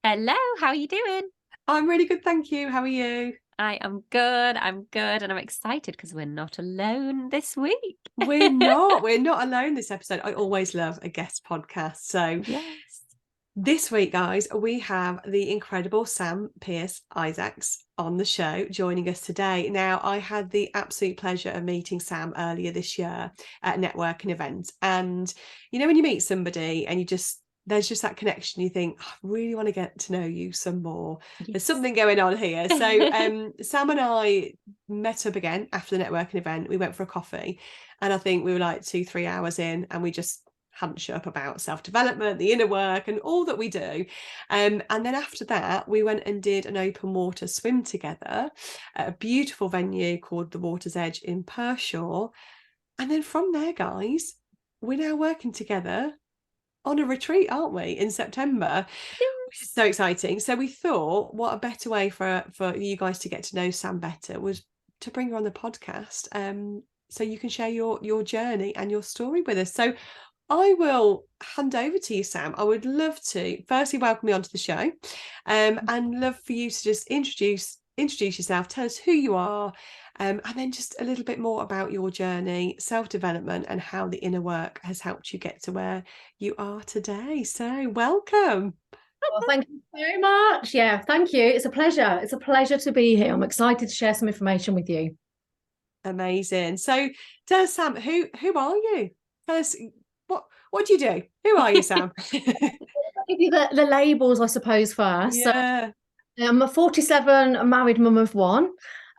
Hello, how are you doing? I'm really good, thank you. How are you? I am good. I'm good, and I'm excited because we're not alone this week. We're not alone this episode. I always love a guest podcast. So Yes. this week, guys, we have the incredible Sam Pearce Isaacs on the show joining us today. Now, I had the absolute pleasure of meeting Sam earlier this year at a networking event. And you know, when you meet somebody and there's just that connection, you think, I really want to get to know you some more. There's Yes. something going on here. So Sam and I met up again after the networking event. We went for a coffee, and I think we were like 2-3 hours in, and we just hadn't shut up about self-development, the inner work, and all that we do. And then after that, we went and did an open water swim together at a beautiful venue called the Water's Edge in Pershore. And then from there, guys, we're now working together on a retreat, aren't we, in September, which is so exciting. So we thought, what a better way for you guys to get to know Sam better was to bring her on the podcast, so you can share your journey and your story with us. So I will hand over to you, Sam. I would love to firstly welcome you onto the show, and love for you to just introduce yourself, tell us who you are, and then just a little bit more about your journey, self-development, and how the inner work has helped you get to where you are today. So welcome. Well, thank you so much. Yeah, thank you. It's a pleasure. It's a pleasure to be here. I'm excited to share some information with you. Amazing. So tell us, Sam, who are you? Tell us what do you do? Who are you, Sam? I'll give you the labels, I suppose, first. Yeah. So I'm a 47, a married mum of one.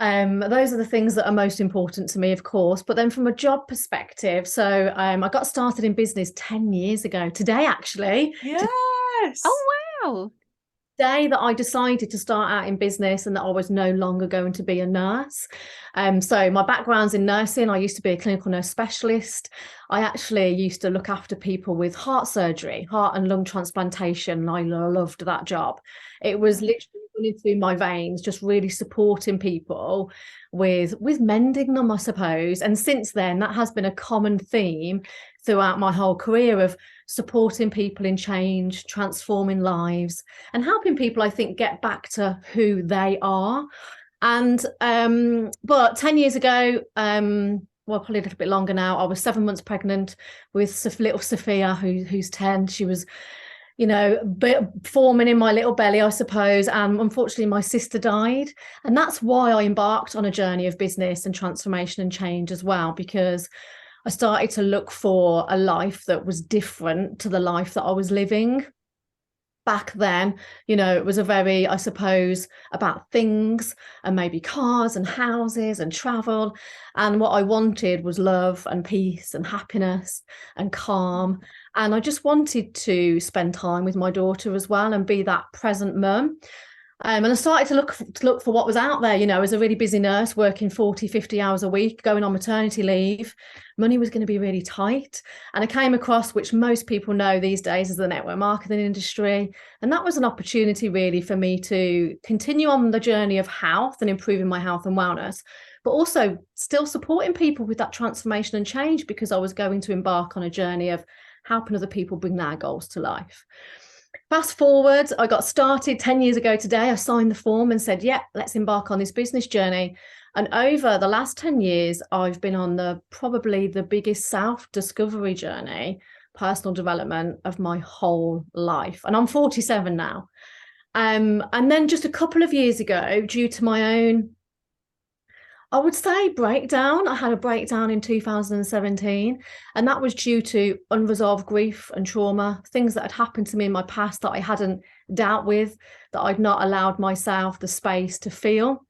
Those are the things that are most important to me, of course. But then from a job perspective, so I got started in business 10 years ago. Today, actually. Yes. Oh, wow. Day that I decided to start out in business and that I was no longer going to be a nurse. So my background's in nursing. I used to be a clinical nurse specialist. I actually used to look after people with heart surgery, heart and lung transplantation. I loved that job. It was literally running through my veins, just really supporting people with mending them, I suppose. And since then, that has been a common theme throughout my whole career of supporting people in change, transforming lives, and helping people, I think, get back to who they are. And but 10 years ago, well, probably a little bit longer now, I was 7 months pregnant with little Sophia, who's 10. She was, forming in my little belly, I suppose. And unfortunately, my sister died. And that's why I embarked on a journey of business and transformation and change as well, because I started to look for a life that was different to the life that I was living. Back then, it was a very, I suppose, about things and maybe cars and houses and travel. And what I wanted was love and peace and happiness and calm. And I just wanted to spend time with my daughter as well and be that present mum. And I started to look for what was out there. As a really busy nurse working 40, 50 hours a week, going on maternity leave, money was going to be really tight. And I came across, which most people know these days, as the network marketing industry. And that was an opportunity really for me to continue on the journey of health and improving my health and wellness, but also still supporting people with that transformation and change, because I was going to embark on a journey of helping other people bring their goals to life. Fast forward, I got started 10 years ago today. I signed the form and said, yeah, let's embark on this business journey. And over the last 10 years, I've been on probably the biggest self-discovery journey, personal development of my whole life. And I'm 47 now. And then just a couple of years ago, due to my own, I would say, breakdown. I had a breakdown in 2017, and that was due to unresolved grief and trauma, things that had happened to me in my past that I hadn't dealt with, that I'd not allowed myself the space to feel.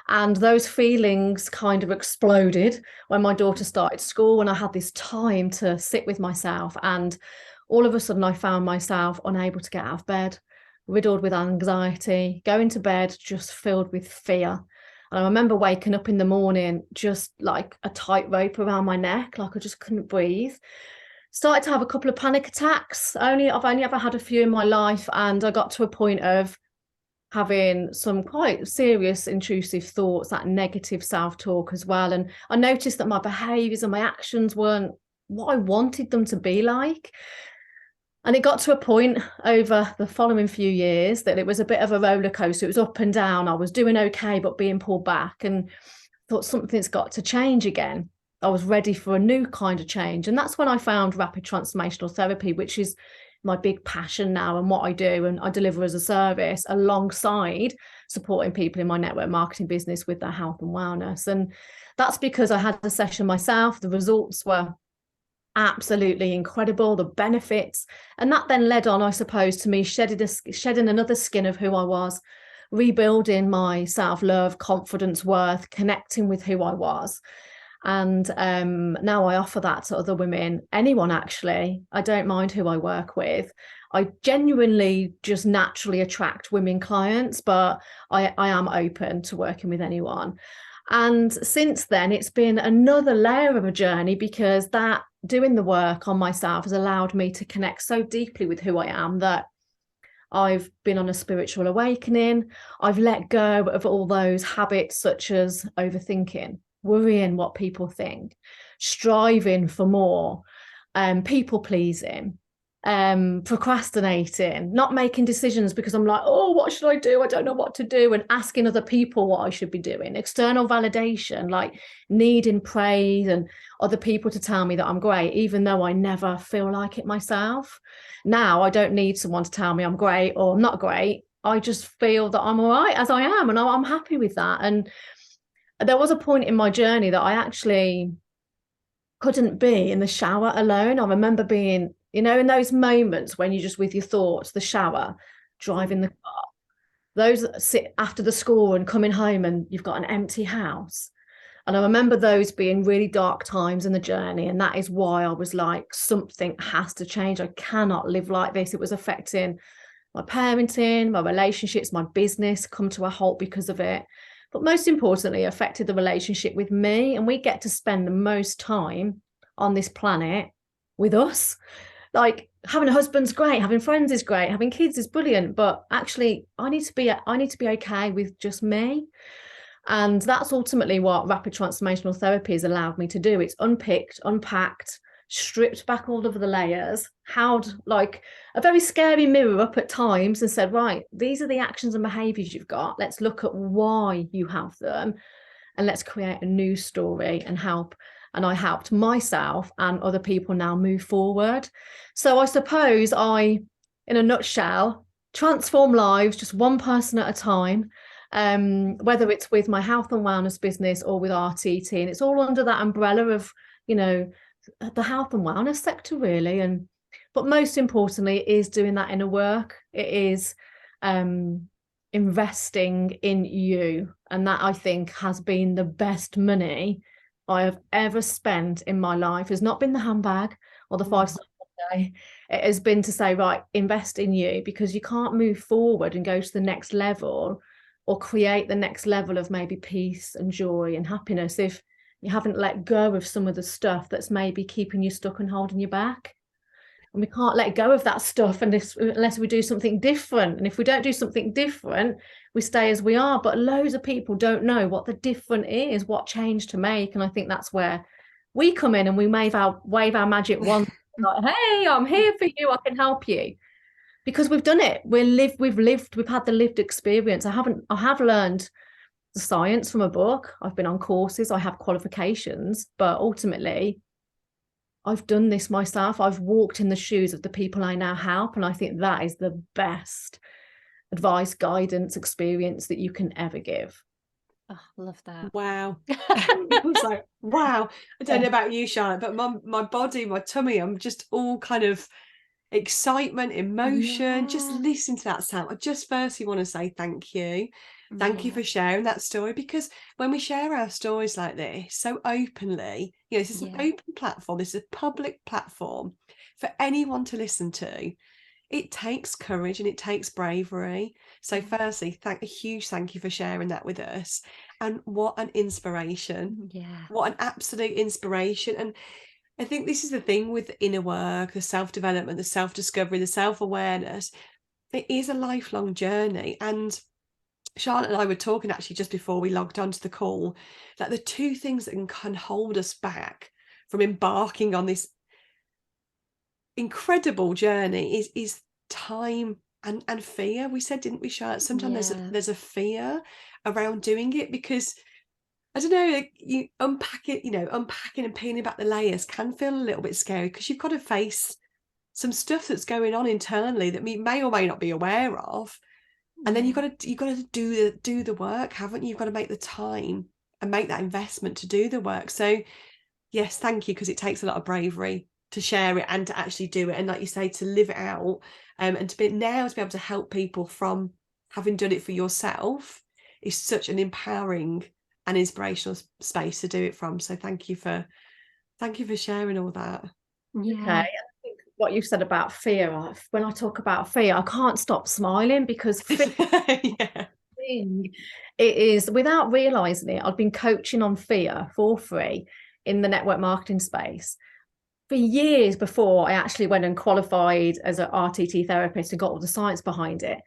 And those feelings kind of exploded when my daughter started school, and I had this time to sit with myself. And all of a sudden, I found myself unable to get out of bed, riddled with anxiety, going to bed just filled with fear. And I remember waking up in the morning just like a tightrope around my neck, like I just couldn't breathe. Started to have a couple of panic attacks. I've only ever had a few in my life, and I got to a point of having some quite serious intrusive thoughts, that negative self-talk as well. And I noticed that my behaviours and my actions weren't what I wanted them to be like. And it got to a point over the following few years that it was a bit of a roller coaster. It was up and down. I was doing okay, but being pulled back, and thought something's got to change again. I was ready for a new kind of change. And that's when I found Rapid Transformational Therapy, which is my big passion now and what I do. And I deliver as a service alongside supporting people in my network marketing business with their health and wellness. And that's because I had the session myself. The results were absolutely incredible, the benefits. And that then led on, I suppose, to me shedding another skin of who I was, rebuilding my self-love, confidence, worth, connecting with who I was. And now I offer that to other women, anyone actually. I don't mind who I work with. I genuinely just naturally attract women clients, but I am open to working with anyone. And since then, it's been another layer of a journey, because that doing the work on myself has allowed me to connect so deeply with who I am that I've been on a spiritual awakening. I've let go of all those habits such as overthinking, worrying what people think, striving for more, people pleasing, procrastinating, not making decisions because I'm like, oh, what should I do? I don't know what to do. And asking other people what I should be doing. External validation, like needing praise and other people to tell me that I'm great, even though I never feel like it myself. Now I don't need someone to tell me I'm great or I'm not great. I just feel that I'm all right as I am, and I'm happy with that. And there was a point in my journey that I actually couldn't be in the shower alone. I remember being, in those moments when you're just with your thoughts, the shower, driving the car, those that sit after the school and coming home and you've got an empty house. And I remember those being really dark times in the journey. And that is why I was like, something has to change. I cannot live like this. It was affecting my parenting, my relationships, my business come to a halt because of it. But most importantly, it affected the relationship with me. And we get to spend the most time on this planet with us. Like, having a husband's great, having friends is great, having kids is brilliant, but actually I need to be okay with just me. And that's ultimately what Rapid Transformational Therapy has allowed me to do. It's unpicked, unpacked, stripped back all of the layers, held like a very scary mirror up at times and said, right, these are the actions and behaviors you've got. Let's look at why you have them and let's create a new story and help. And I helped myself and other people now move forward. So I suppose in a nutshell, transform lives just one person at a time, whether it's with my health and wellness business or with RTT. And it's all under that umbrella of, the health and wellness sector, really. But most importantly, it is doing that inner work. It is investing in you. And that, I think, has been the best money I have ever spent in my life. Has not been the handbag or the 5-star holiday. It has been to say, right, invest in you, because you can't move forward and go to the next level or create the next level of maybe peace and joy and happiness if you haven't let go of some of the stuff that's maybe keeping you stuck and holding you back. And we can't let go of that stuff unless we do something different. And if we don't do something different, we stay as we are. But loads of people don't know what the different is, what change to make. And I think that's where we come in and we wave our magic wand. Like, hey, I'm here for you. I can help you. Because we've done it. We've had the lived experience. I have learned the science from a book. I've been on courses. I have qualifications. But ultimately, I've done this myself. I've walked in the shoes of the people I now help. And I think that is the best advice, guidance, experience that you can ever give. Oh, love that. Wow. I was like, wow. I don't know about you, Charlotte, but my body, my tummy, I'm just all kind of excitement, emotion. Just listen to that sound. I just firstly want to say thank you. Thank you for sharing that story, because when we share our stories like this so openly, this is an open platform, this is a public platform for anyone to listen to. It takes courage and it takes bravery. So firstly, a huge thank you for sharing that with us. And what an inspiration. Yeah. What an absolute inspiration. And I think this is the thing with the inner work, the self-development, the self-discovery, the self-awareness. It is a lifelong journey. And Charlotte and I were talking actually just before we logged onto the call, that the two things that can hold us back from embarking on this incredible journey is time and fear. We said, didn't we, Charlotte? Sometimes there's a fear around doing it, because I don't know, like, you unpack it, unpacking and peeling back the layers can feel a little bit scary, because you've got to face some stuff that's going on internally that we may or may not be aware of. And then you've got to do the work, haven't you? You've got to make the time and make that investment to do the work. So yes, thank you, because it takes a lot of bravery to share it and to actually do it, and like you say, to live it out, and to be able to help people from having done it for yourself is such an empowering and inspirational space to do it from. So thank you for sharing all that. Okay, I think what you said about fear, when I talk about fear, I can't stop smiling, because fear, it is, without realizing it, I've been coaching on fear for free in the network marketing space for years before I actually went and qualified as an RTT therapist and got all the science behind it.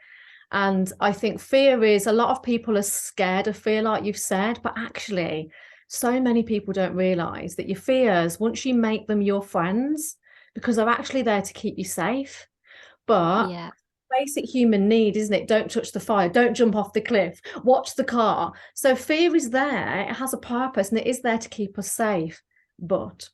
And I think fear is, a lot of people are scared of fear, like you've said, but actually so many people don't realize that your fears, once you make them your friends, because they're actually there to keep you safe. But basic human need, isn't it? Don't touch the fire, don't jump off the cliff, watch the car. So fear is there, it has a purpose, and it is there to keep us safe. But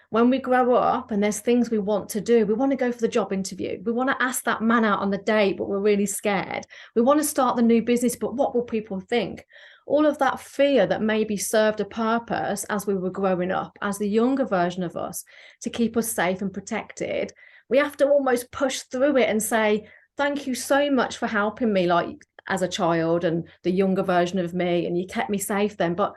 when we grow up and there's things we want to do, we want to go for the job interview, we want to ask that man out on the date, but we're really scared, we want to start the new business, but what will people think? All of that fear that maybe served a purpose as we were growing up, as the younger version of us, to keep us safe and protected, we have to almost push through it and say, thank you so much for helping me, like as a child and the younger version of me, and you kept me safe then, but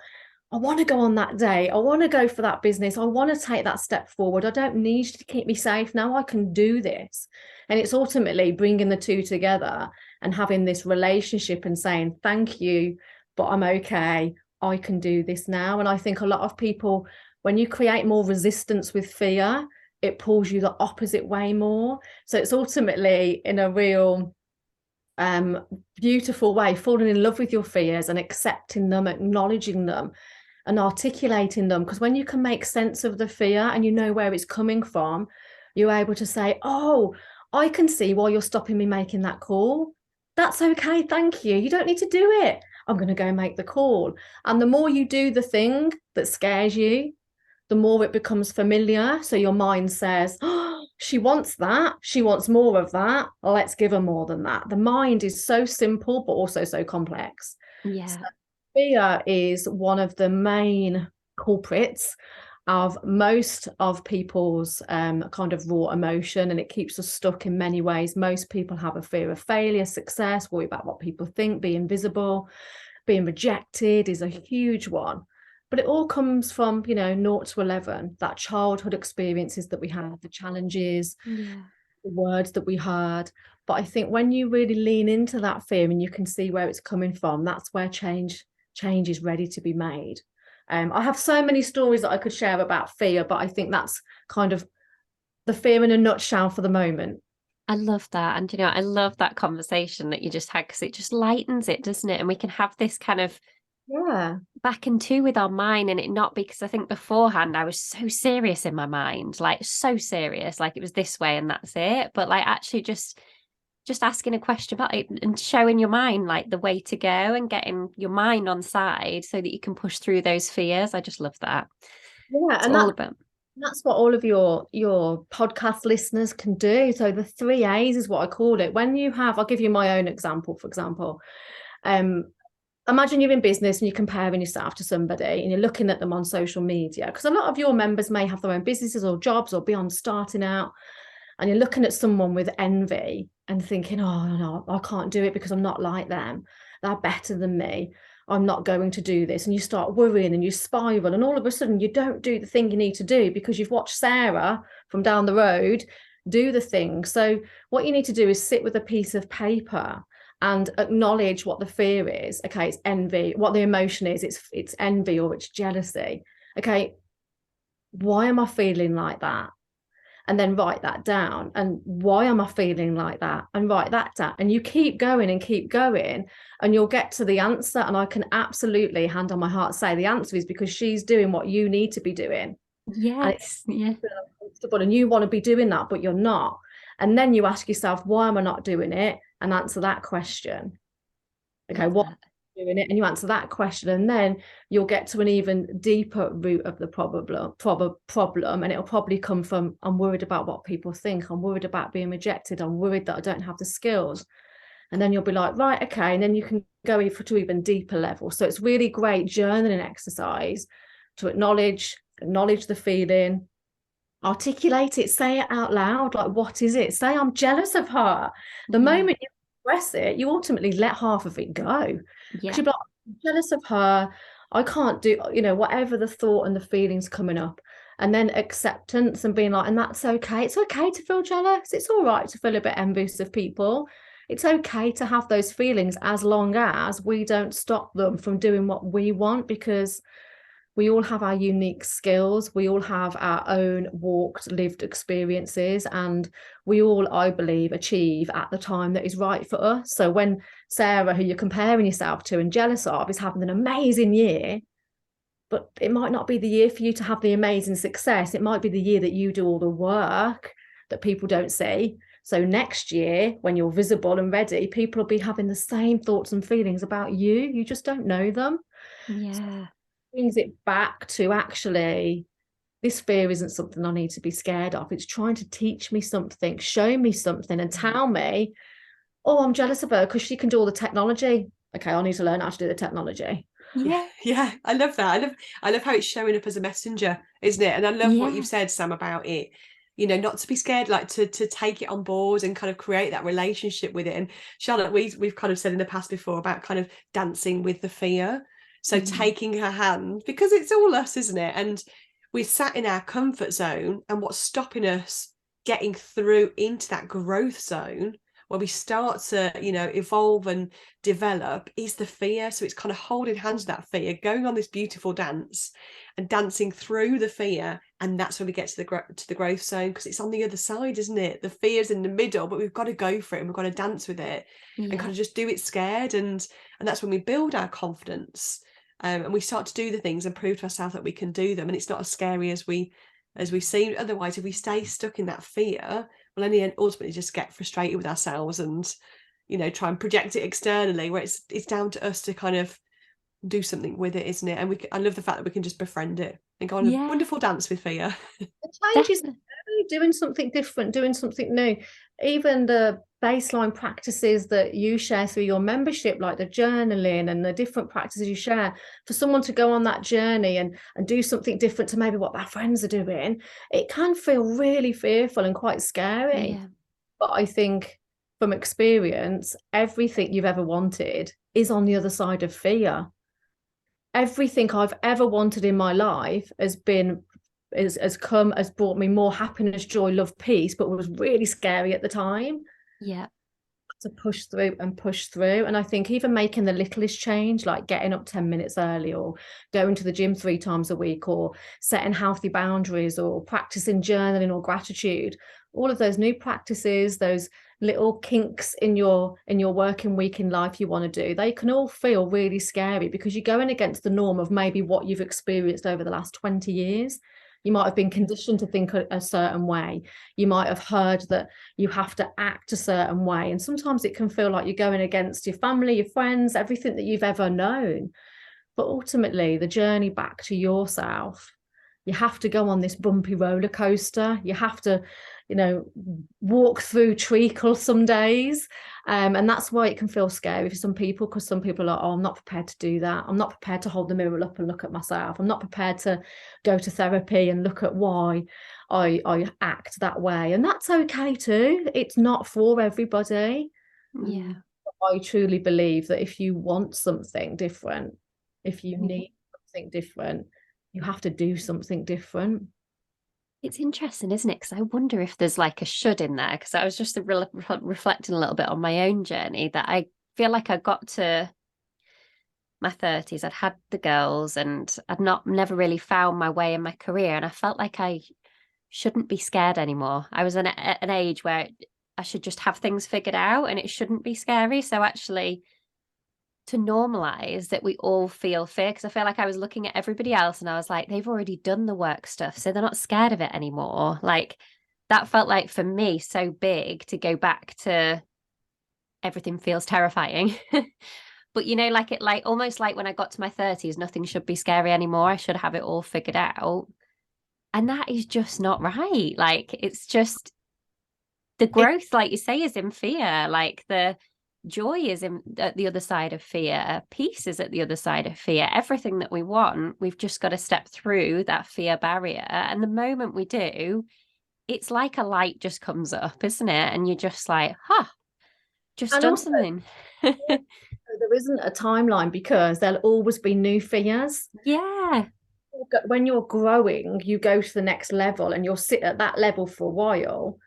I want to go on that day, I want to go for that business, I want to take that step forward, I don't need you to keep me safe, now I can do this. And it's ultimately bringing the two together and having this relationship and saying, thank you, but I'm okay, I can do this now. And I think a lot of people, when you create more resistance with fear, it pulls you the opposite way more. So it's ultimately, in a real beautiful way, falling in love with your fears and accepting them, acknowledging them and articulating them. Because when you can make sense of the fear and you know where it's coming from, you're able to say, oh, I can see why you're stopping me making that call. That's okay, thank you, you don't need to do it, I'm going to go make the call. And the more you do the thing that scares you, the more it becomes familiar. So your mind says, oh, she wants that, she wants more of that, let's give her more than that. The mind is so simple but also so complex. So fear is one of the main culprits of most of people's kind of raw emotion, and it keeps us stuck in many ways. Most people have a fear of failure, success, worry about what people think, being visible, being rejected is a huge one. But it all comes from, 0 to 11, that childhood experiences that we have, the challenges, the words that we heard. But I think when you really lean into that fear and you can see where it's coming from, that's where change is ready to be made. I have so many stories that I could share about fear, but I think that's kind of the fear in a nutshell for the moment. I love that. And, I love that conversation that you just had, because it just lightens it, doesn't it? And we can have this kind of back and two with our mind, and it not, because I think beforehand I was so serious in my mind, like so serious, like it was this way and that's it. But like actually just asking a question about it and showing your mind like the way to go and getting your mind on side so that you can push through those fears. I just love that. And that's what all of your podcast listeners can do. So the 3 A's is what I call it. When you have, I'll give you my own example, for example. Imagine you're in business and you're comparing yourself to somebody and you're looking at them on social media, because a lot of your members may have their own businesses or jobs or be on starting out, and you're looking at someone with envy and thinking, oh no, I can't do it because I'm not like them, they're better than me, I'm not going to do this. And you start worrying and you spiral, and all of a sudden you don't do the thing you need to do because you've watched Sarah from down the road do the thing. So what you need to do is sit with a piece of paper and acknowledge what the fear is. Okay, it's envy. What the emotion is, it's envy or it's jealousy. Okay, why am I feeling like that? And then write that down. And why am I feeling like that? And write that down. And you keep going and you'll get to the answer. And I can absolutely, hand on my heart, say the answer is because she's doing what you need to be doing. Yes. Yeah. Uncomfortable, and you want to be doing that, but you're not. And then you ask yourself, why am I not doing it? And answer that question. Okay, Love what that. doing it, and you answer that question, and then you'll get to an even deeper root of the problem, and it'll probably come from, I'm worried about what people think, I'm worried about being rejected, I'm worried that I don't have the skills. And then you'll be like, right, okay, and then you can go to even deeper level. So it's really great journaling exercise to acknowledge the feeling, articulate it, say it out loud. Like, what is it? Say, I'm jealous of her. The moment you express it, you ultimately let half of it go. Because you're like, I'm jealous of her. I can't do, whatever the thought and the feelings coming up. And then acceptance and being like, and that's okay. It's okay to feel jealous. It's all right to feel a bit envious of people. It's okay to have those feelings, as long as we don't stop them from doing what we want, because we all have our unique skills. We all have our own walked, lived experiences, and we all, I believe, achieve at the time that is right for us. So when Sarah, who you're comparing yourself to and jealous of, is having an amazing year, but it might not be the year for you to have the amazing success. It might be the year that you do all the work that people don't see. So next year, when you're visible and ready, people will be having the same thoughts and feelings about you. You just don't know them. Yeah. So brings it back to, actually, this fear isn't something I need to be scared of. It's trying to teach me something, show me something, and tell me, oh, I'm jealous of her because she can do all the technology. Okay, I need to learn how to do the technology. Yeah, I love that. I love how it's showing up as a messenger, isn't it? And I love what you've said, Sam, about it, not to be scared, like to take it on board and kind of create that relationship with it. And Charlotte, we've kind of said in the past before about kind of dancing with the fear. So taking her hand, because it's all us, isn't it? And we're sat in our comfort zone, and what's stopping us getting through into that growth zone where we start to, evolve and develop, is the fear. So it's kind of holding hands with that fear, going on this beautiful dance and dancing through the fear. And that's when we get to the growth zone, because it's on the other side, isn't it? The fear's in the middle, but we've got to go for it, and we've got to dance with it and kind of just do it scared. And that's when we build our confidence, and we start to do the things and prove to ourselves that we can do them. And it's not as scary as we seem. Otherwise, if we stay stuck in that fear, we'll only ultimately just get frustrated with ourselves and try and project it externally, where it's down to us to kind of do something with it, isn't it? And I love the fact that we can just befriend it and go on a wonderful dance with fear. The change is doing something different, doing something new. Even the baseline practices that you share through your membership, like the journaling and the different practices you share, for someone to go on that journey and do something different to maybe what their friends are doing, it can feel really fearful and quite scary. But I think, from experience, everything you've ever wanted is on the other side of fear. Everything I've ever wanted in my life has brought me more happiness, joy, love, peace, but was really scary at the time. To push through. And I think even making the littlest change, like getting up 10 minutes early, or going to the gym 3 times a week, or setting healthy boundaries, or practicing journaling or gratitude, all of those new practices, those little kinks in your working week in life you want to do, they can all feel really scary, because you're going against the norm of maybe what you've experienced over the last 20 years. You might have been conditioned to think a certain way. You might have heard that you have to act a certain way. And sometimes it can feel like you're going against your family, your friends, everything that you've ever known. But ultimately, the journey back to yourself, you have to go on this bumpy roller coaster. You have to, walk through treacle some days. And that's why it can feel scary for some people, because some people are, oh, I'm not prepared to do that. I'm not prepared to hold the mirror up and look at myself. I'm not prepared to go to therapy and look at why I act that way. And that's okay too. It's not for everybody. I truly believe that if you want something different, if you need something different, you have to do something different. It's interesting, isn't it? Because I wonder if there's like a should in there, because I was just reflecting a little bit on my own journey, that I feel like I got to my 30s, I'd had the girls, and I'd never really found my way in my career, and I felt like I shouldn't be scared anymore. I was at an age where I should just have things figured out, and it shouldn't be scary. So actually to normalize that we all feel fear, because I feel like I was looking at everybody else and I was like, they've already done the work stuff, so they're not scared of it anymore. Like that felt like for me so big to go back to everything feels terrifying. But like it, like almost like when I got to my 30s, nothing should be scary anymore. I should have it all figured out. And that is just not right. Like it's just the growth, like you say, is in fear. Like the joy is at the other side of fear. Peace is at the other side of fear. Everything that we want, we've just got to step through that fear barrier. And the moment we do, it's like a light just comes up, isn't it? And you're just like, just And done also, something. there isn't a timeline because there'll always be new fears. Yeah. When you're growing, you go to the next level and you'll sit at that level for a while.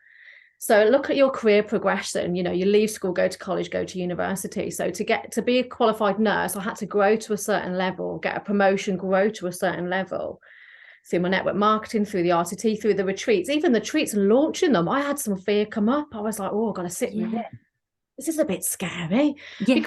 So look at your career progression. You leave school, go to college, go to university. So to be a qualified nurse, I had to grow to a certain level, get a promotion, grow to a certain level through my network marketing, through the RTT, through the retreats, even the retreats and launching them. I had some fear come up. I was like, oh, I've got to sit with it. This is a bit scary. Yeah.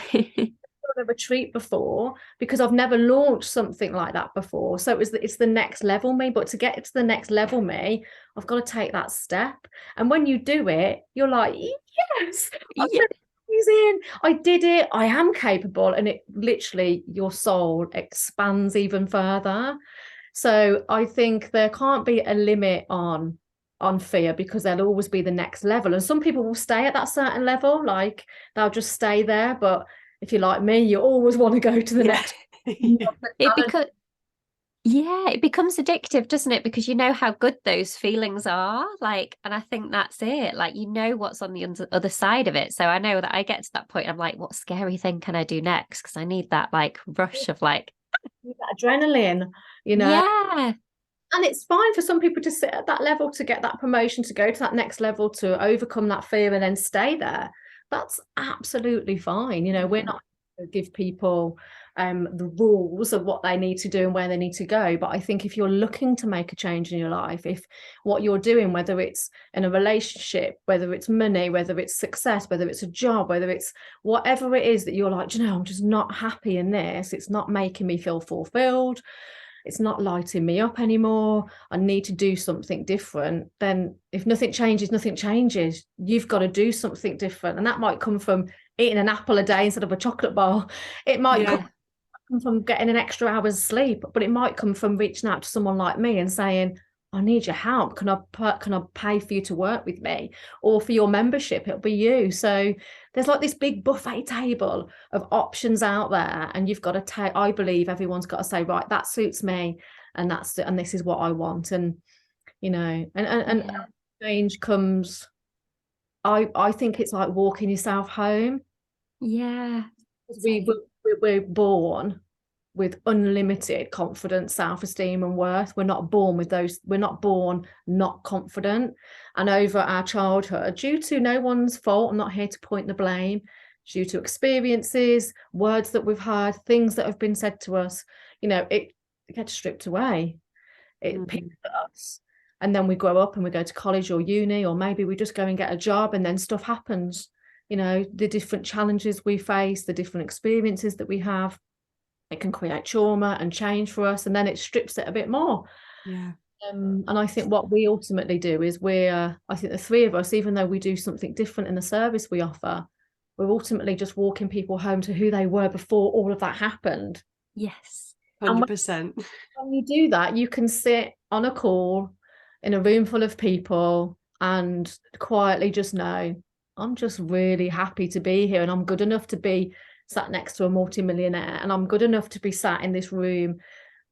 A retreat before because I've never launched something like that before, so it's the next level me. But to get to the next level me, I've got to take that step, and when you do it, you're like, yes, amazing, I did it, I am capable, and it literally, your soul expands even further. So I think there can't be a limit on fear, because there'll always be the next level, and some people will stay at that certain level, like they'll just stay there. But if you're like me, you always want to go to the next. It becomes addictive, doesn't it? Because you know how good those feelings are. Like, and I think that's it. Like, what's on the other side of it. So I know that I get to that point. I'm like, what scary thing can I do next? Because I need that like rush of like that adrenaline, Yeah. And it's fine for some people to sit at that level, to get that promotion, to go to that next level, to overcome that fear and then stay there. That's absolutely fine. We're not going to give people the rules of what they need to do and where they need to go. But I think if you're looking to make a change in your life, if what you're doing, whether it's in a relationship, whether it's money, whether it's success, whether it's a job, whether it's whatever it is that you're like, I'm just not happy in this, it's not making me feel fulfilled, it's not lighting me up anymore, I need to do something different, then if nothing changes, nothing changes. You've got to do something different. And that might come from eating an apple a day instead of a chocolate bar. It might come from getting an extra hour's sleep, but it might come from reaching out to someone like me and saying, I need your help. Can I pay for you to work with me? Or for your membership, it'll be you. So there's like this big buffet table of options out there, and you've got to take, I believe everyone's got to say, right, that suits me, and this is what I want. And and change comes, I think it's like walking yourself home. We're born with unlimited confidence, self-esteem and worth. We're not born with those. We're not born not confident. And over our childhood, due to no one's fault, I'm not here to point the blame, due to experiences, words that we've heard, things that have been said to us, it gets stripped away. It picks at us. And then we grow up and we go to college or uni, or maybe we just go and get a job, and then stuff happens. The different challenges we face, the different experiences that we have, it can create trauma and change for us, and then it strips it a bit more. And I think what we ultimately do is I think the three of us, even though we do something different in the service we offer, we're ultimately just walking people home to who they were before all of that happened. Yes, 100%. When you do that, you can sit on a call in a room full of people and quietly just know, I'm just really happy to be here, and I'm good enough to be sat next to a multimillionaire, and I'm good enough to be sat in this room.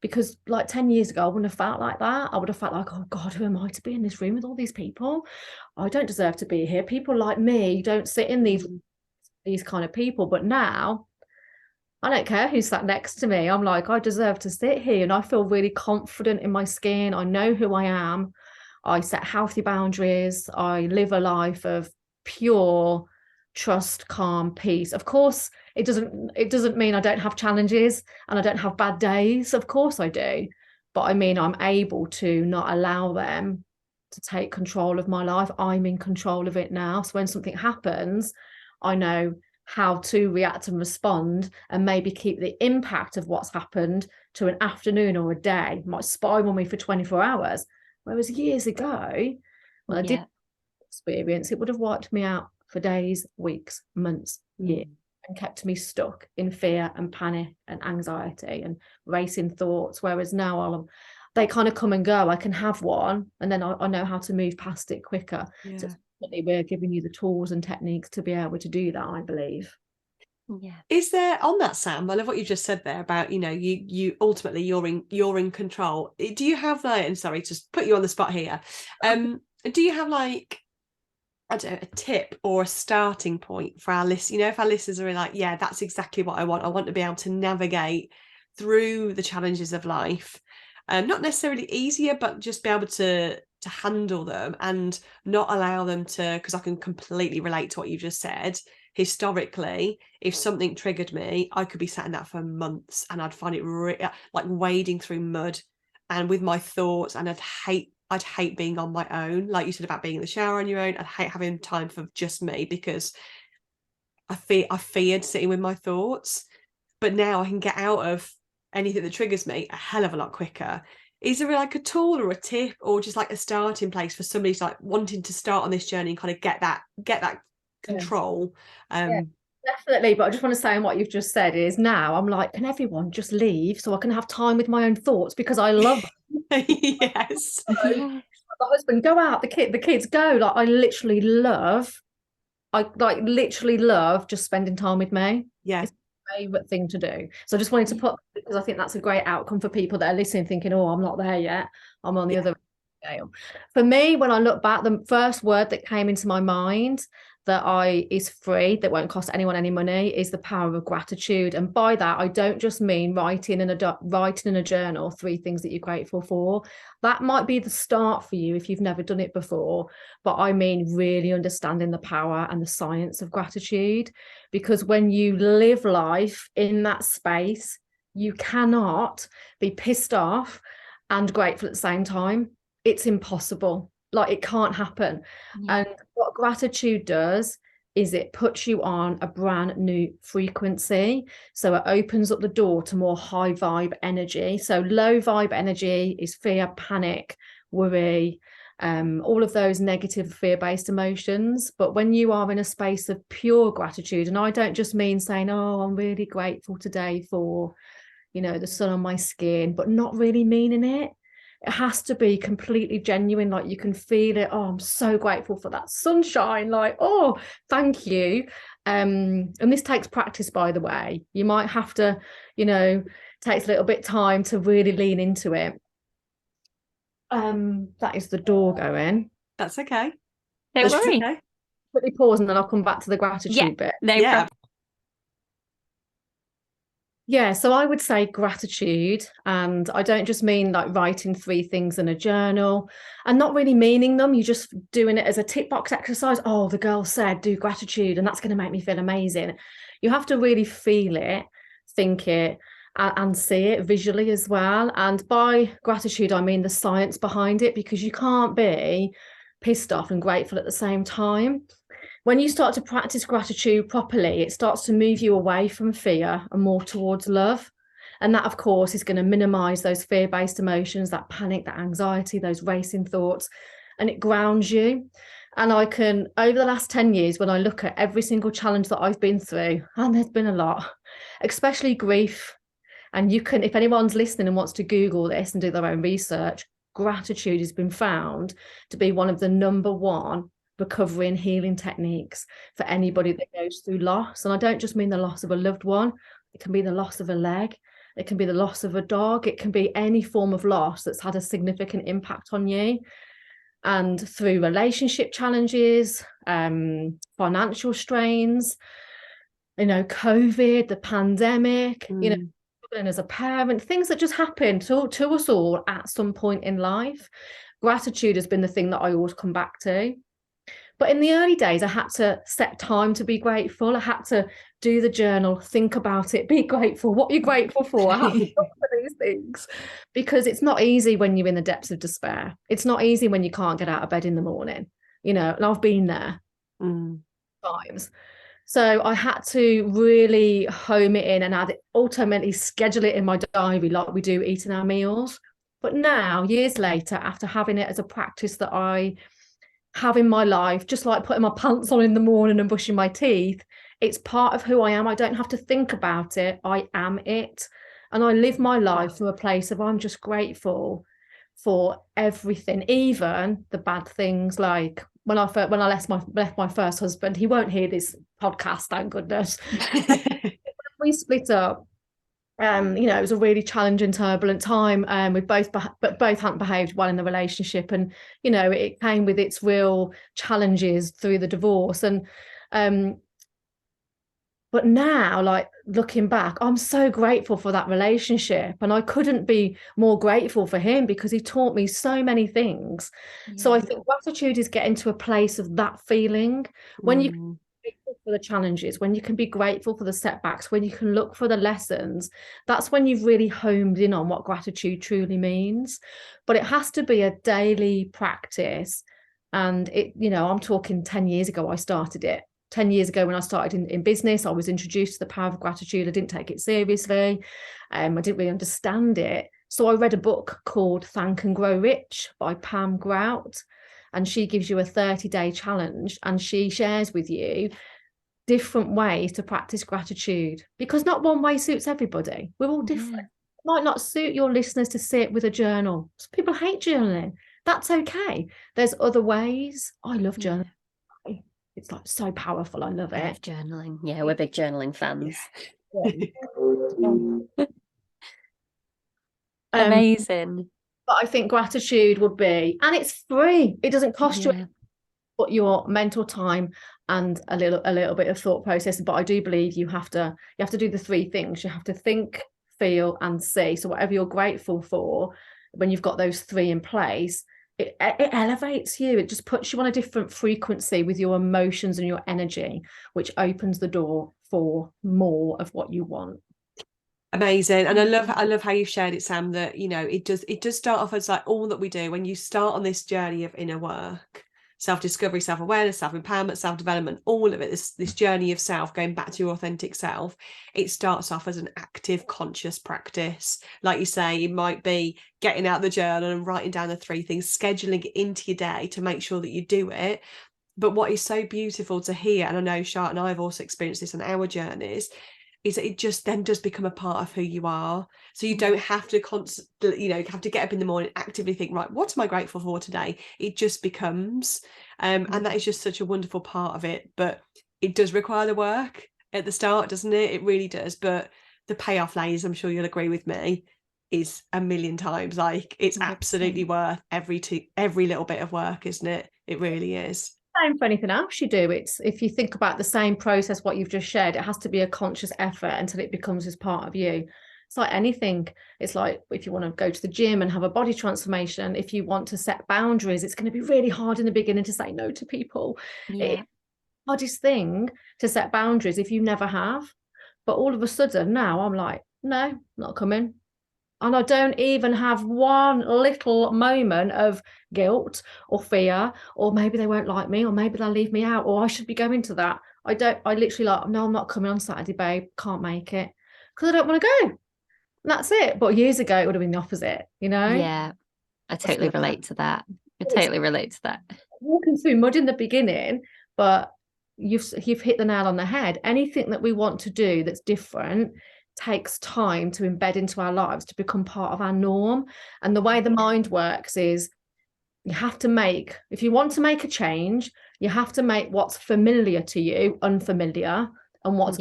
Because like 10 years ago, I wouldn't have felt like that. I would have felt like, oh God, who am I to be in this room with all these people? I don't deserve to be here. People like me don't sit in these kind of people. But now I don't care who's sat next to me. I'm like, I deserve to sit here, and I feel really confident in my skin. I know who I am. I set healthy boundaries. I live a life of pure trust, calm, peace. Of course, it doesn't mean I don't have challenges and I don't have bad days. Of course I do. But I mean, I'm able to not allow them to take control of my life. I'm in control of it now. So when something happens, I know how to react and respond, and maybe keep the impact of what's happened to an afternoon or a day. It might spiral me for 24 hours. Whereas years ago, when I did experience, it would have wiped me out for days, weeks, months, years, and kept me stuck in fear and panic and anxiety and racing thoughts. Whereas now they kind of come and go. I can have one, and then I know how to move past it quicker. Yeah. So we're giving you the tools and techniques to be able to do that, I believe. Yeah. Is there, on that, Sam, I love what you just said there about, you know, you ultimately you're in control. Do you have like, and sorry to put you on the spot here, do you have like, I don't know, a tip or a starting point for our listeners? You know, if our listeners are like, yeah, that's exactly what I want to be able to navigate through the challenges of life, not necessarily easier, but just be able to handle them and not allow them to, because I can completely relate to what you just said. Historically, if something triggered me, I could be sat in that for months and I'd find it like wading through mud and with my thoughts, and I'd hate being on my own. Like you said about being in the shower on your own, I'd hate having time for just me because I feared sitting with my thoughts. But now I can get out of anything that triggers me a hell of a lot quicker. Is there like a tool or a tip or just like a starting place for somebody who's like wanting to start on this journey and kind of get that control? Yeah, definitely. But I just want to say, on what you've just said, is now I'm like, can everyone just leave so I can have time with my own thoughts, because I love yes. my husband, go out, the kids go. Like I literally love just spending time with me. Yeah. It's my favorite thing to do. So I just wanted to put, because I think that's a great outcome for people that are listening, thinking, oh, I'm not there yet, I'm on the other scale. For me, when I look back, the first word that came into my mind is free, that won't cost anyone any money, is the power of gratitude. And by that, I don't just mean writing in a journal 3 things that you're grateful for. That might be the start for you if you've never done it before, but I mean really understanding the power and the science of gratitude. Because when you live life in that space, you cannot be pissed off and grateful at the same time. It's impossible. Like, it can't happen. And what gratitude does is it puts you on a brand new frequency. So it opens up the door to more high vibe energy. So low vibe energy is fear, panic, worry, all of those negative fear-based emotions. But when you are in a space of pure gratitude, and I don't just mean saying, oh, I'm really grateful today for, you know, the sun on my skin, but not really meaning it. It has to be completely genuine, like you can feel it. Oh, I'm so grateful for that sunshine. Like, oh, thank you. And this takes practice, by the way. You might have to, you know, takes a little bit of time to really lean into it. That is the door going. That's okay. Don't worry. Okay. Quickly pause and then I'll come back to the gratitude bit. No problem. Yeah, so I would say gratitude, and I don't just mean like writing 3 things in a journal and not really meaning them. You're just doing it as a tick box exercise. Oh, the girl said do gratitude and that's going to make me feel amazing. You have to really feel it, think it, and see it visually as well. And by gratitude, I mean the science behind it, because you can't be pissed off and grateful at the same time. When you start to practice gratitude properly, it starts to move you away from fear and more towards love. And that, of course, is going to minimize those fear-based emotions, that panic, that anxiety, those racing thoughts, and it grounds you. And I can, over the last 10 years, when I look at every single challenge that I've been through, and there's been a lot, especially grief. And you can, if anyone's listening and wants to Google this and do their own research, gratitude has been found to be one of the #1 recovery and healing techniques for anybody that goes through loss. And I don't just mean the loss of a loved one. It can be the loss of a leg. It can be the loss of a dog. It can be any form of loss that's had a significant impact on you. And through relationship challenges, financial strains, you know, COVID, the pandemic, you know, and as a parent, things that just happen to us all at some point in life. Gratitude has been the thing that I always come back to. But in the early days, I had to set time to be grateful. I had to do the journal, think about it, be grateful. What are you grateful for? I have to look for these things, because it's not easy when you're in the depths of despair. It's not easy when you can't get out of bed in the morning, you know, and I've been there times. So I had to really home it in and ultimately schedule it in my diary like we do eating our meals. But now, years later, after having it as a practice that I have in my life, just like putting my pants on in the morning and brushing my teeth, it's part of who I am. I don't have to think about it. I am it. And I live my life from a place of I'm just grateful for everything, even the bad things, like when I left my first husband. He won't hear this podcast, thank goodness. We split up. It was a really challenging, turbulent time. We both hadn't behaved well in the relationship, and it came with its real challenges through the divorce. And but now, like looking back, I'm so grateful for that relationship, and I couldn't be more grateful for him because he taught me so many things. Yeah. So I think gratitude is getting to a place of that feeling when you can be grateful for the challenges, when you can be grateful for the setbacks, when you can look for the lessons. That's when you've really homed in on what gratitude truly means. But it has to be a daily practice, and I'm talking 10 years ago I started it. 10 years ago when I started in business, I was introduced to the power of gratitude. I didn't take it seriously. I didn't really understand it. So I read a book called Thank and Grow Rich by Pam Grout. And she gives you a 30-day challenge, and she shares with you different ways to practice gratitude, because not one way suits everybody. We're all different. It might not suit your listeners to sit with a journal. Some people hate journaling. That's okay. There's other ways. I love journaling. It's like so powerful. I love it. I love journaling. Yeah, we're big journaling fans. Yeah. Amazing. But I think gratitude would be, and it's free. It doesn't cost you but your mental time and a little bit of thought process. But I do believe you have to do the three things. You have to think, feel, and see. So whatever you're grateful for, when you've got those three in place, it elevates you. It just puts you on a different frequency with your emotions and your energy, which opens the door for more of what you want. Amazing. And I love how you shared it, Sam, that it does start off as like all that we do when you start on this journey of inner work, self-discovery, self-awareness, self-empowerment, self-development, all of it, this journey of self, going back to your authentic self. It starts off as an active, conscious practice. Like you say, it might be getting out the journal and writing down the three things, scheduling it into your day to make sure that you do it. But what is so beautiful to hear, and I know Shart and I have also experienced this on our journeys, is that it just then does become a part of who you are. So you don't have to constantly, have to get up in the morning, actively think, right, what am I grateful for today? It just becomes, and that is just such a wonderful part of it. But it does require the work at the start, doesn't it? It really does. But the payoff, ladies, I'm sure you'll agree with me, is a million times. Like, it's absolutely worth every little bit of work, isn't it? It really is. Same for anything else you do. It's, if you think about the same process, what you've just shared, it has to be a conscious effort until it becomes as part of you. It's like anything. It's like if you want to go to the gym and have a body transformation, if you want to set boundaries, it's going to be really hard in the beginning to say no to people. It's the hardest thing to set boundaries if you never have. But all of a sudden now I'm like, no, not coming. And I don't even have one little moment of guilt or fear, or maybe they won't like me, or maybe they'll leave me out, or I should be going to that. I literally like, no, I'm not coming on Saturday, babe. Can't make it because I don't want to go. And that's it. But years ago, it would have been the opposite, Yeah, I totally relate to that. Walking through mud in the beginning, but you've hit the nail on the head. Anything that we want to do that's different takes time to embed into our lives, to become part of our norm. And the way the mind works is you have to make, if you want to make a change, you have to make what's familiar to you unfamiliar, and what's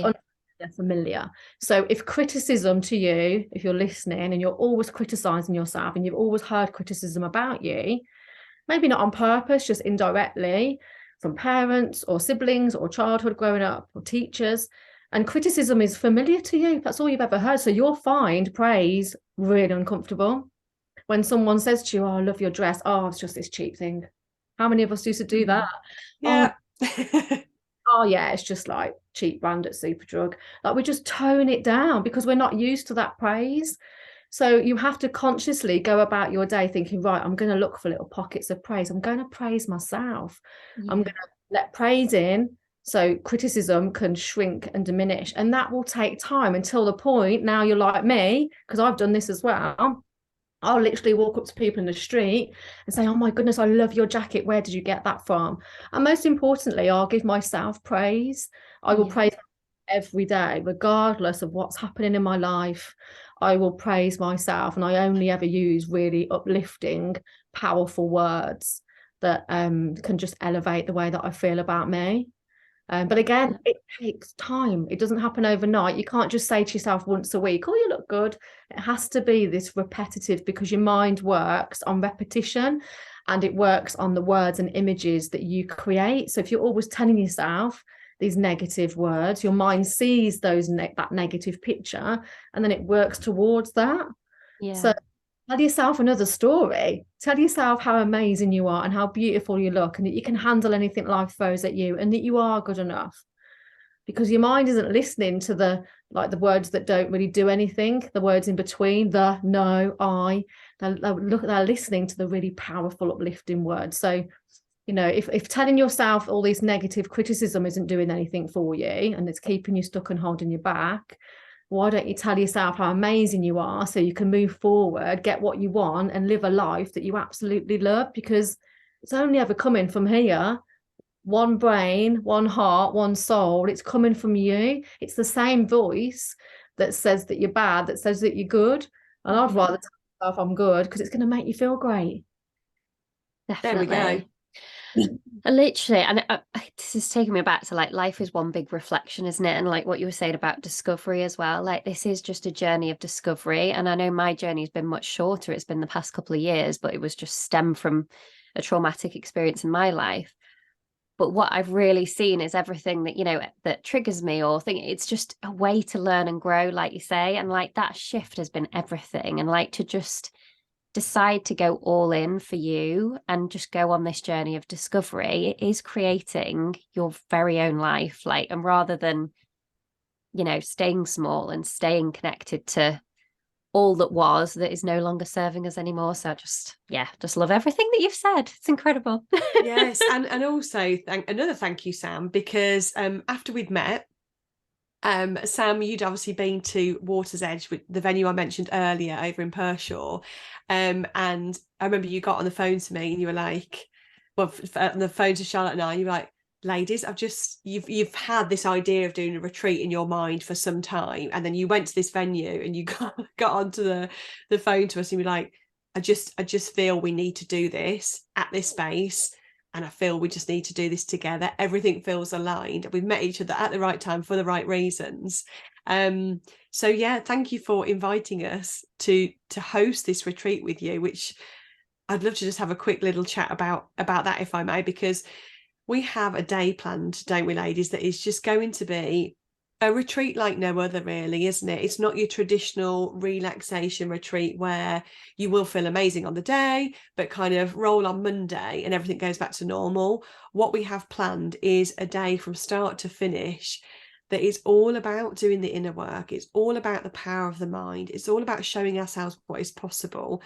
familiar. So if criticism to you, if you're listening and you're always criticizing yourself and you've always heard criticism about you, maybe not on purpose, just indirectly from parents or siblings or childhood growing up or teachers, and criticism is familiar to you, that's all you've ever heard. So you'll find praise really uncomfortable. When someone says to you, oh, I love your dress. Oh, it's just this cheap thing. How many of us used to do that? Yeah. Oh, yeah, it's just like cheap brand at Superdrug. Like, we just tone it down because we're not used to that praise. So you have to consciously go about your day thinking, right, I'm going to look for little pockets of praise. I'm going to praise myself. I'm going to let praise in So criticism can shrink and diminish, and that will take time until the point, now you're like me, because I've done this as well. I'll literally walk up to people in the street and say, oh my goodness, I love your jacket. Where did you get that from? And most importantly, I'll give myself praise. I will praise every day, regardless of what's happening in my life. I will praise myself, and I only ever use really uplifting, powerful words that can just elevate the way that I feel about me. But again, it takes time. It doesn't happen overnight. You can't just say to yourself once a week, oh, you look good. It has to be this repetitive, because your mind works on repetition, and it works on the words and images that you create. So if you're always telling yourself these negative words, your mind sees that negative picture, and then it works towards that. Yeah. So tell yourself another story. Tell yourself how amazing you are and how beautiful you look, and that you can handle anything life throws at you, and that you are good enough. Because your mind isn't listening to the words that don't really do anything, the words in between, the no, I. They're listening to the really powerful, uplifting words. So, you know, if telling yourself all this negative criticism isn't doing anything for you, and it's keeping you stuck and holding you back, why don't you tell yourself how amazing you are, so you can move forward, get what you want, and live a life that you absolutely love? Because it's only ever coming from here. One brain, one heart, one soul. It's coming from you. It's the same voice that says that you're bad, that says that you're good. And I'd rather tell myself I'm good, because it's going to make you feel great. Definitely. There we go. Literally, and this is taking me back to, like, life is one big reflection, isn't it? And like what you were saying about discovery as well, like this is just a journey of discovery. And I know my journey has been much shorter. It's been the past couple of years, but it was just stemmed from a traumatic experience in my life. But what I've really seen is everything that, you know, that triggers me or think, it's just a way to learn and grow, like you say. And like that shift has been everything. And like to just decide to go all in for you and just go on this journey of discovery, it is creating your very own life. Like, and rather than, you know, staying small and staying connected to all that was, that is no longer serving us anymore. So just love everything that you've said. It's incredible. Yes. And also another thank you, Sam, because after we'd met, Sam, you'd obviously been to Water's Edge, the venue I mentioned earlier over in Pershore. And I remember you got on the phone to me and you were like, well, on the phone to Charlotte and I, you were like, ladies, you've had this idea of doing a retreat in your mind for some time, and then you went to this venue and you got onto the phone to us and you were like, I just feel we need to do this at this space, and I feel we just need to do this together. Everything feels aligned. We've met each other at the right time for the right reasons. So yeah, thank you for inviting us to host this retreat with you, which I'd love to just have a quick little chat about that, if I may, because we have a day planned, don't we, ladies, that is just going to be a retreat like no other, really, isn't it? It's not your traditional relaxation retreat where you will feel amazing on the day, but kind of roll on Monday and everything goes back to normal. What we have planned is a day from start to finish that is all about doing the inner work. It's all about the power of the mind. It's all about showing ourselves what is possible.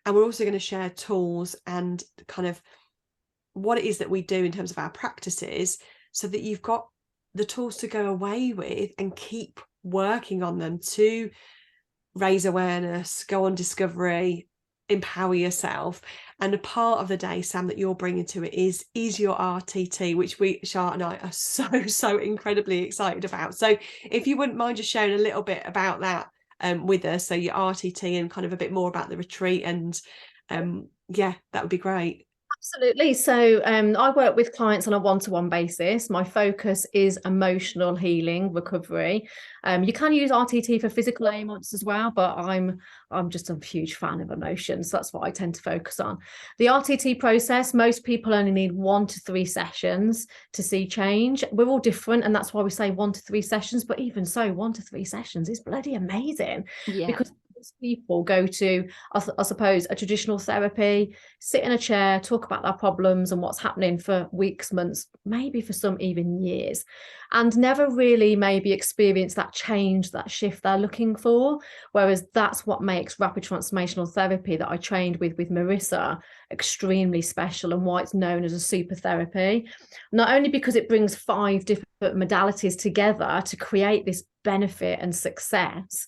And we're also going to share tools and kind of what it is that we do in terms of our practices, so that you've got the tools to go away with and keep working on them to raise awareness, go on discovery, empower yourself. And a part of the day, Sam, that you're bringing to it is your RTT, which Charlotte and I are so incredibly excited about. So if you wouldn't mind just sharing a little bit about that with us, so your RTT and kind of a bit more about the retreat, and that would be great. Absolutely. So I work with clients on a one-to-one basis. My focus is emotional healing, recovery. You can use RTT for physical ailments as well, but I'm just a huge fan of emotions. So that's what I tend to focus on. The RTT process, most people only need 1 to 3 sessions to see change. We're all different, and that's why we say 1 to 3 sessions. But even so, 1 to 3 sessions is bloody amazing. Yeah. Because people go to, I suppose, a traditional therapy, sit in a chair, talk about their problems and what's happening for weeks, months, maybe for some even years, and never really maybe experience that change, that shift they're looking for. Whereas that's what makes rapid transformational therapy that I trained with Marissa extremely special, and why it's known as a super therapy. Not only because it brings 5 different modalities together to create this benefit and success,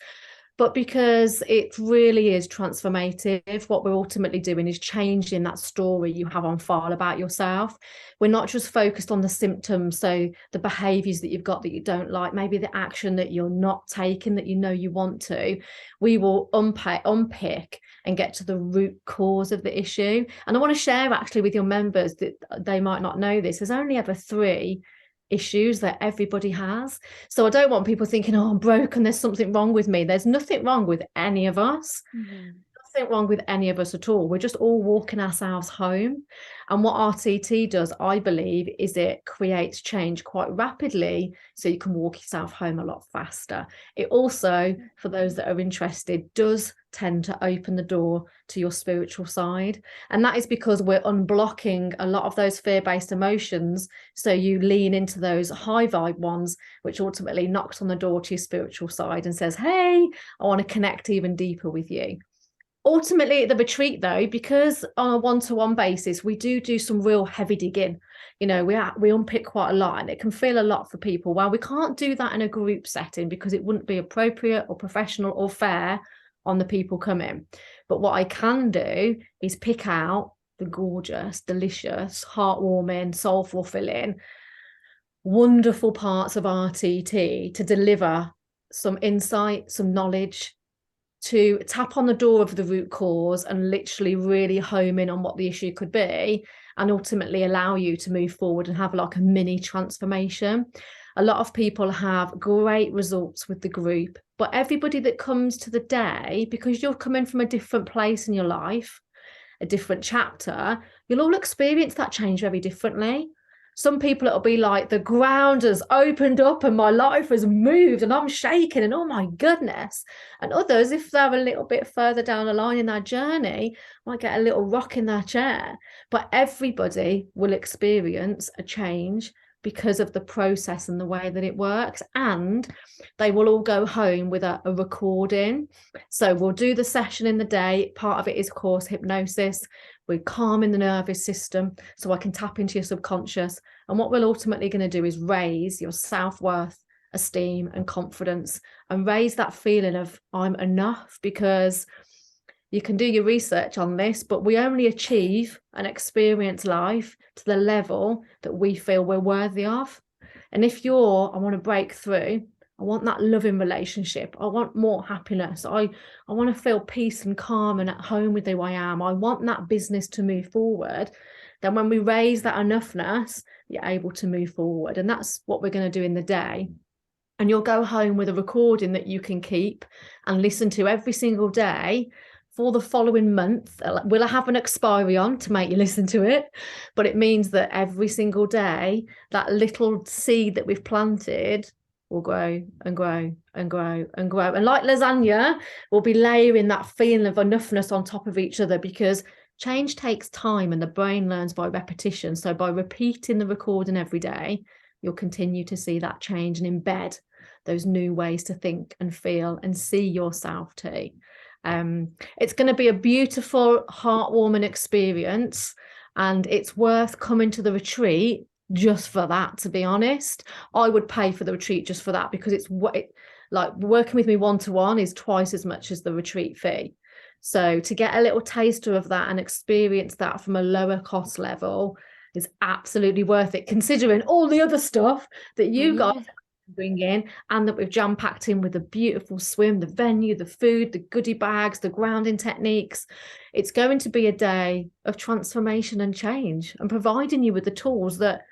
but because it really is transformative. What we're ultimately doing is changing that story you have on file about yourself. We're not just focused on the symptoms, so the behaviors that you've got that you don't like, maybe the action that you're not taking that you know you want to. We will unpick and get to the root cause of the issue. And I want to share actually with your members that they might not know this. There's only ever 3 issues that everybody has. So I don't want people thinking, oh, I'm broken, there's something wrong with me. There's nothing wrong with any of us. Nothing wrong with any of us at all. We're just all walking ourselves home. And what RTT does, I believe, is it creates change quite rapidly, so you can walk yourself home a lot faster. It also, for those that are interested, does tend to open the door to your spiritual side. And that is because we're unblocking a lot of those fear-based emotions, so you lean into those high vibe ones, which ultimately knocks on the door to your spiritual side and says, hey, I want to connect even deeper with you. Ultimately, at the retreat, though, because on a one-to-one basis, we do some real heavy digging. You know, we unpick quite a lot, and it can feel a lot for people. Well, we can't do that in a group setting because it wouldn't be appropriate or professional or fair on the people coming. But what I can do is pick out the gorgeous, delicious, heartwarming, soul-fulfilling, wonderful parts of RTT to deliver some insight, some knowledge, to tap on the door of the root cause and literally really home in on what the issue could be, and ultimately allow you to move forward and have like a mini transformation. A lot of people have great results with the group, but everybody that comes to the day, because you're coming from a different place in your life, a different chapter, you'll all experience that change very differently. Some people, it'll be like the ground has opened up and my life has moved and I'm shaking and oh my goodness. And others, if they're a little bit further down the line in their journey, might get a little rock in their chair. But everybody will experience a change because of the process and the way that it works. And they will all go home with a recording. So we'll do the session in the day. Part of it is, of course, hypnosis. We're calming the nervous system so I can tap into your subconscious. And what we're ultimately going to do is raise your self-worth, esteem and confidence, and raise that feeling of I'm enough. Because you can do your research on this, but we only achieve and experience life to the level that we feel we're worthy of. And if I want to break through, I want that loving relationship, I want more happiness, I want to feel peace and calm and at home with who I am, I want that business to move forward, then when we raise that enoughness, you're able to move forward. And that's what we're going to do in the day. And you'll go home with a recording that you can keep and listen to every single day for the following month. Will I have an expiry on to make you listen to it? But it means that every single day, that little seed that we've planted will grow and grow and grow and grow. And like lasagna, we'll be layering that feeling of enoughness on top of each other, because change takes time and the brain learns by repetition. So by repeating the recording every day, you'll continue to see that change and embed those new ways to think and feel and see yourself too. It's going to be a beautiful, heartwarming experience, and it's worth coming to the retreat just for that. To be honest, I would pay for the retreat just for that, because it's like working with me one-to-one is twice as much as the retreat fee. So to get a little taster of that and experience that from a lower cost level is absolutely worth it, considering all the other stuff that you guys bring in, and that we've jam-packed in with the beautiful swim, the venue, the food, the goodie bags, the grounding techniques. It's going to be a day of transformation and change, and providing you with the tools that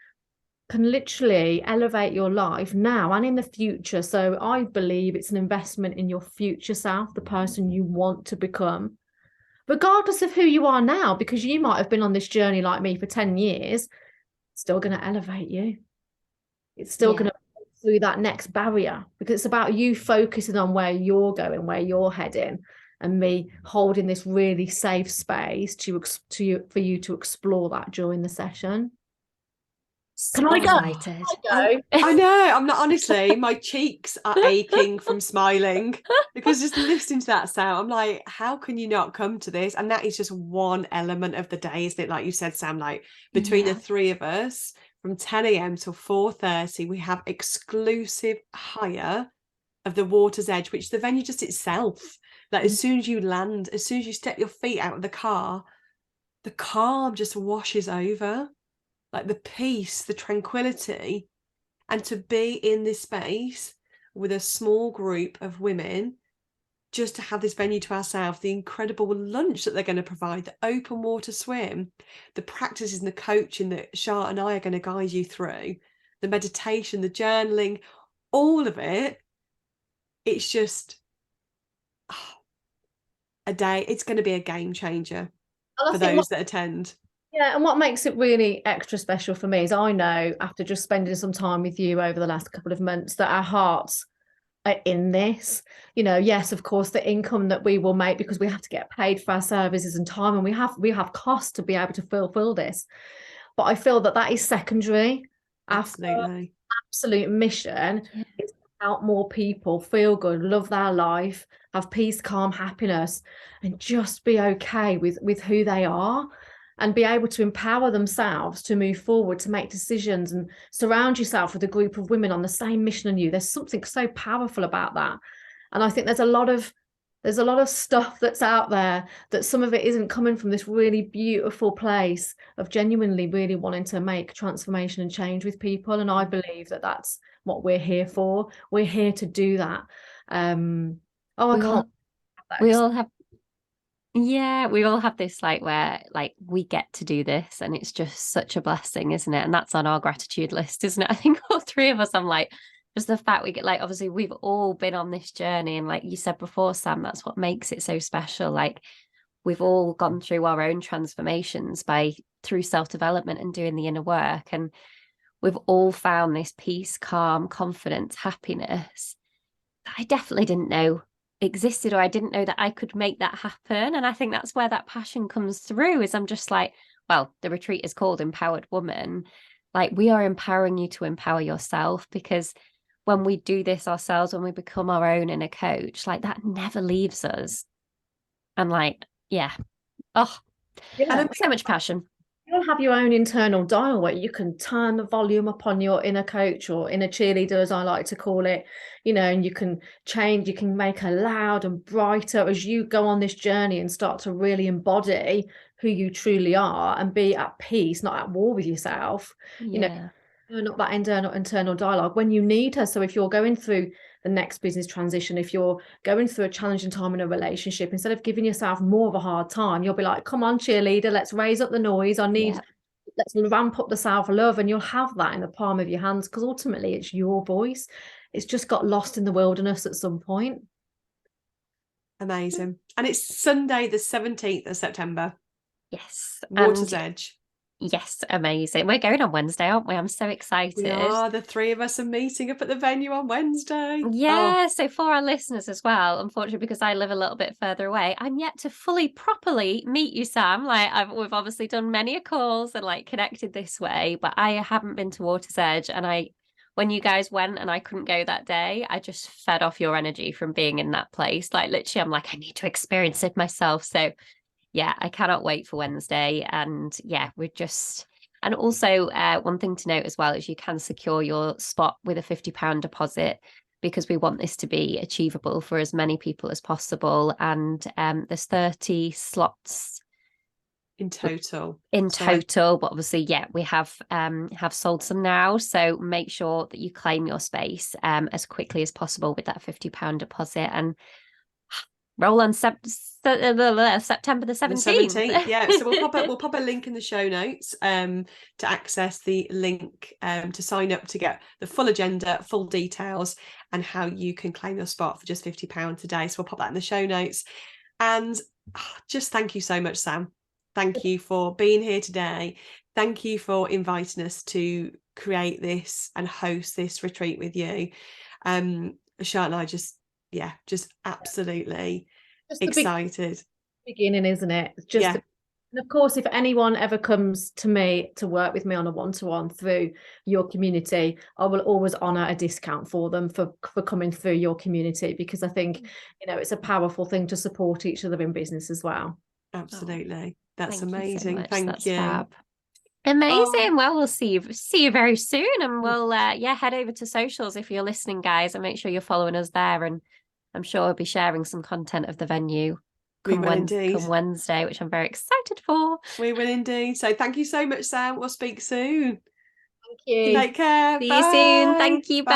can literally elevate your life now and in the future. So I believe it's an investment in your future self, the person you want to become, regardless of who you are now, because you might have been on this journey like me for 10 years. It's still going to elevate you. It's still going to through that next barrier, because it's about you focusing on where you're going, where you're heading, and me holding this really safe space for you to explore that during the session. Can I go? Excited. I know. I'm not, honestly, my cheeks are aching from smiling because just listening to that sound, I'm like, how can you not come to this? And that is just one element of the day, isn't it? Like you said, Sam, like between the three of us, from 10 a.m. till 4:30, we have exclusive hire of the Water's Edge, which the venue just itself, like as soon as you land, as soon as you step your feet out of the car, the calm just washes over. Like the peace, the tranquility, and to be in this space with a small group of women, just to have this venue to ourselves, the incredible lunch that they're going to provide, the open water swim, the practices and the coaching that Shah and I are going to guide you through, the meditation, the journaling, all of it. It's just a day. It's going to be a game changer for those that attend. Yeah, and what makes it really extra special for me is I know, after just spending some time with you over the last couple of months, that our hearts are in this. You know, yes, of course, the income that we will make, because we have to get paid for our services and time, and we have costs to be able to fulfill this. But I feel that is secondary. Absolutely. Our absolute mission is to help more people feel good, love their life, have peace, calm, happiness, and just be okay with who they are, and be able to empower themselves to move forward, to make decisions, and surround yourself with a group of women on the same mission as you. There's something so powerful about that. And I think there's a lot of stuff that's out there that some of it isn't coming from this really beautiful place of genuinely really wanting to make transformation and change with people. And I believe that that's what we're here for. We're here to do that. We all have this, like, where like we get to do this, and it's just such a blessing, isn't it? And that's on our gratitude list, isn't it? I think all three of us, I'm like, just the fact we get, like, obviously we've all been on this journey, and like you said before, Sam, that's what makes it so special. Like, we've all gone through our own transformations through self-development and doing the inner work, and we've all found this peace, calm, confidence, happiness that I definitely didn't know existed, or I didn't know that I could make that happen. And I think that's where that passion comes through, is I'm just like, well, the retreat is called Empowered Woman. Like, we are empowering you to empower yourself, because when we do this ourselves, when we become our own inner coach, like, that never leaves us. And like, so much passion. You'll have your own internal dial where you can turn the volume up on your inner coach, or inner cheerleader, as I like to call it, you know, and you can change, you can make her loud and brighter as you go on this journey and start to really embody who you truly are and be at peace, not at war with yourself. You know, not that internal dialogue when you need her. So if you're going through the next business transition, if you're going through a challenging time in a relationship, instead of giving yourself more of a hard time, you'll be like, come on, cheerleader, let's raise up the noise. Let's ramp up the self-love, and you'll have that in the palm of your hands, because ultimately it's your voice. It's just got lost in the wilderness at some point. Amazing. And it's Sunday the 17th of September. Yes. Water's Edge. Yes, amazing. We're going on Wednesday, aren't we? I'm so excited. We are. The three of us are meeting up at the venue on Wednesday. Yeah, so for our listeners as well, unfortunately, because I live a little bit further away, I'm yet to fully, properly meet you, Sam. Like, we've obviously done many calls and like connected this way, but I haven't been to Water's Edge. And when you guys went and I couldn't go that day, I just fed off your energy from being in that place. Like, literally, I'm like, I need to experience it myself. So yeah, I cannot wait for Wednesday. And yeah, and also one thing to note as well is you can secure your spot with a £50 deposit, because we want this to be achievable for as many people as possible. And there's 30 slots in total. But obviously, we have sold some now. So make sure that you claim your space as quickly as possible with that £50 deposit, and roll on September the 17th. Yeah, so we'll pop a link in the show notes to access the link to sign up to get the full agenda, full details, and how you can claim your spot for just £50 today. So we'll pop that in the show notes. And just thank you so much, Sam. Thank you for being here today. Thank you for inviting us to create this and host this retreat with you. Shah and I just absolutely just excited. Beginning, isn't it? It's just and of course, if anyone ever comes to me to work with me on a one-to-one through your community, I will always honour a discount for them for coming through your community, because I think, you know, it's a powerful thing to support each other in business as well. Absolutely. That's Thank amazing. You so Thank That's you. Fab. Amazing. Well, we'll see you very soon, and we'll head over to socials if you're listening, guys, and make sure you're following us there. And I'm sure we'll be sharing some content of the venue come Wednesday, which I'm very excited for. We will indeed. So thank you so much, Sam. We'll speak soon. Thank you. Take care. See Bye. you soon. Thank you. Bye.